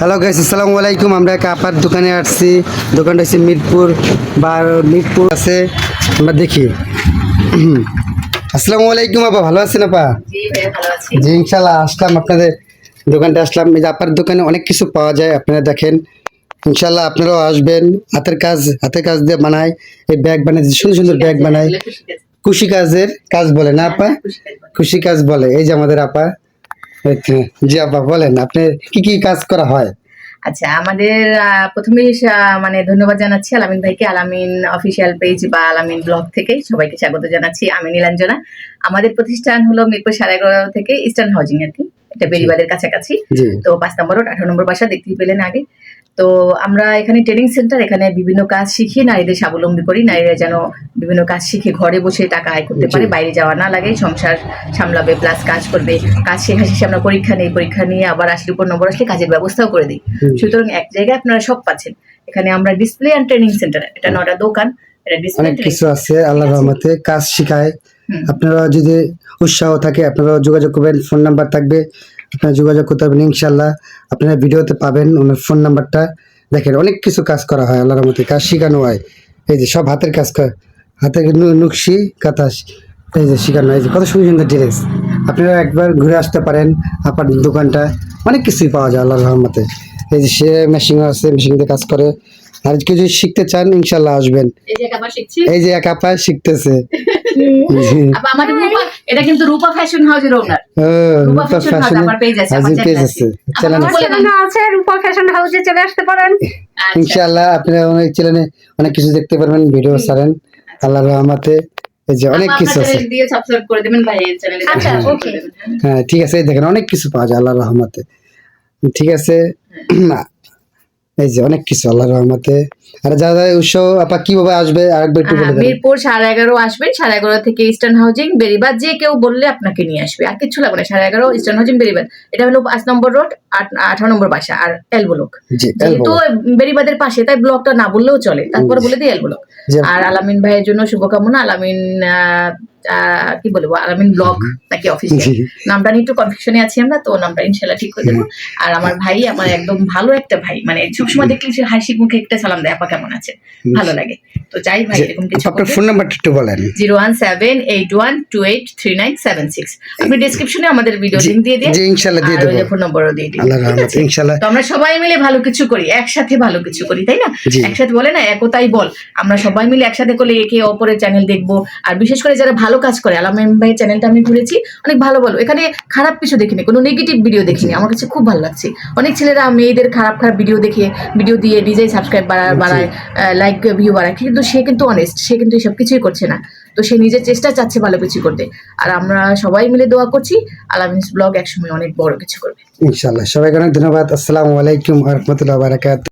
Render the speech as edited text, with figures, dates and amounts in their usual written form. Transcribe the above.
Hello guys, আসসালামু আলাইকুম। আমরা এক আপার দোকানে আসছি। দোকানটা হচ্ছে মিরপুর আছে। আমরা দেখি। আসসালামু আলাইকুম আপা, ভালো আছেন আপা? জি ভাইয়া ভালো আছি। জি ইনশাল্লাহ আসলাম আপনাদের দোকানটা আসলাম। এই যে আপার দোকানে অনেক কিছু পাওয়া যায়, আপনারা দেখেন। ইনশাল্লাহ আপনারাও আসবেন। হাতের কাজ দিয়ে বানায় এই ব্যাগ, বানায় সুন্দর সুন্দর ব্যাগ বানায়। কুশি কাজের কাজ বলে না আপা? কুশি কাজ বলে। এই যে আমাদের আপা। জি আপা, বলেন আপনি কি কি কাজ করা হয়? আচ্ছা, আমাদের প্রথমেই মানে ধন্যবাদ জানাচ্ছি আলামিন ভাইকে, আলামিন অফিসিয়াল পেজ বা আলামিন ব্লগ থেকে সবাইকে স্বাগত জানাচ্ছি। আমি নীলাঞ্জনা। আমাদের প্রতিষ্ঠান হলো মিরপুর 11.5 থেকে ইস্টার্ন হাউজিং আর কি, এটা বেরিবাদের কাছাকাছি। জি তো 5 নম্বর রোড 18 নম্বর বাসা, দেখতেই পেলেন আগে। তো আমরা এখানে ট্রেনিং সেন্টার, এখানে বিভিন্ন কাজ শিখিয়ে নারীদের স্বাবলম্বী করি। নারীরা যেন বিভিন্ন কাজ শিখে ঘরে বসে টাকা আয় করতে পারে, বাইরে যাওয়া না লাগে, সংসার সামলাবে প্লাস কাজ করবে। কাজ শেখা শেষে আমরা পরীক্ষা নেই, পরীক্ষা নিয়ে আবার 80 উপর নম্বর আসলে কাজের ব্যবস্থাও করে দিই। সুতরাং এক জায়গায় আপনারা সব পাচ্ছেন। এখানে আমরা ডিসপ্লে অ্যান্ড ট্রেনিং সেন্টার, এটা 9টা দোকান, এটা ডিসপ্লে অনেক কিছু আছে। আল্লাহর রহমতে কাজ শিখায়। আপনারা যদি উৎসাহ থাকে আপনারা যোগাযোগ করবেন, ফোন নাম্বার থাকবে, আপনারা যোগাযোগ করতে পারবেন। ইনশাল্লাহ আপনারা ভিডিওতে পাবেন ওনার ফোন নাম্বারটা। দেখেন অনেক কিছু কাজ করা হয়, আল্লাহর রহমতে কাজ শেখানো হয়। এই যে সব হাতের কাজ, হাতের নকশি কাঁথা এই যে শেখানো হয়। এই যে কত সুন্দর সুন্দর ড্রেস। আপনারা একবার ঘুরে আসতে পারেন আপার দোকানটা, অনেক কিছুই পাওয়া যায় আল্লাহর রহমতে। এই যে সে মেশিন আছে, মেশিন দিয়ে কাজ করে। আর কেউ যদি শিখতে চান ইনশাল্লাহ আসবেন। এই যে এক আপা শিখতেছে। এটা কিন্তু রূপা ফ্যাশন হাউসের ওনার। রূপা ফ্যাশন হাউস আমার পেজ আছে, আমার চ্যানেল আছে। রূপা ফ্যাশন হাউসে চলে আসতে পারেন ইনশাআল্লাহ। আপনারা অনেক চ্যানেলে অনেক কিছু দেখতে পারবেন, ভিডিও ছাড়েন আল্লাহর রহমতে। এই যে অনেক কিছু আছে। দিয়ে সাবস্ক্রাইব করে দিবেন ভাই এর চ্যানেলে। আচ্ছা, ওকে। হ্যাঁ ঠিক আছে, এই দেখেন অনেক কিছু পাওয়া যায় আল্লাহর রহমতে। ঠিক আছে, এই যে অনেক কিছু আল্লাহর রহমতে। আর যারা উৎসব আপা কিভাবে আসবে আরেকবার একটু বলে দেন। মিরপুর 11:30 আসবেন, 11:30 থেকে ইস্টার্ন হাউজিং বেরিবাদ, যে কেউ বললে আপনাকে নিয়ে আসবে, আর কিছু লাগবে না। 11:30 ইস্টার্ন হাউজিং বেরিবাদ, এটা হলো 5 নম্বর রোড 18 নম্বর বাসা। আর এল ব্লক, যেহেতু বেরিবাদের পাশে তাই ব্লকটা না বললেও চলে, তারপরে বলে দিই এল ব্লক। আর আলামিন ভাইয়ের জন্য শুভকামনা। আলামিন কি বলবো, আলামিন ব্লগ নাকি অফিসিয়াল, নামটা নিয়ে একটু কনফিউশনে আছি আমরা, তো নামটা ইনশাল্লাহ ঠিক করে দেবো। আর আমার ভাই, আমার একদম ভালো একটা ভাই, মানে সবসময় দেখলে সে হাসি মুখে একটা সালাম দেয়, আপা কেমন আছে, ভালো লাগে। তো চাই ভাই এরকম কিছু। আপনার ফোন নাম্বারটা একটু বলেন। 01781283976। আপনি ডেসক্রিপশনে আমাদের ভিডিও লিংক দিয়ে দিন। জি ইনশাআল্লাহ দিয়ে দেব। আর ফোন নম্বরও দিয়ে দিন। আল্লাহর রহমতে ইনশাআল্লাহ। তো আমরা সবাই মিলে ভালো কিছু করি, একসাথে ভালো কিছু করি, তাই না? একসাথে বলে না, একতাই বল। আমরা সবাই মিলে একসাথে করলে একে অপরের চ্যানেল দেখবো। আর বিশেষ করে যারা ভালো কাজ করে, আলামিন ভাইয়ের চ্যানেলটা আমি ঘুরেছি, অনেক ভালো ভালো, এখানে খারাপ কিছু দেখিনি, কোনো নেগেটিভ ভিডিও দেখিনি। আমার কাছে খুব ভালো লাগছে। অনেক ছেলেরা মেয়েদের খারাপ খারাপ ভিডিও দেখে, ভিডিও দিয়ে নিজেই সাবস্ক্রাইব বাড়ায়, লাইক ভিউ বাড়ায়, কিন্তু সে কিন্তু অনেস্ট, সে কিন্তু এসব কিছুই করছে না। তো সে নিজের চেষ্টা চাচ্ছে ভালো কিছু করতে। আর আমরা সবাই মিলে দোয়া করছি আলামিনস ব্লগ একসময় অনেক বড় কিছু করবে ইনশাআল্লাহ। সবাইকে অনেক ধন্যবাদ। আসসালামু আলাইকুম ওয়া রাহমাতুল্লাহি ওয়া বারাকাতুহু।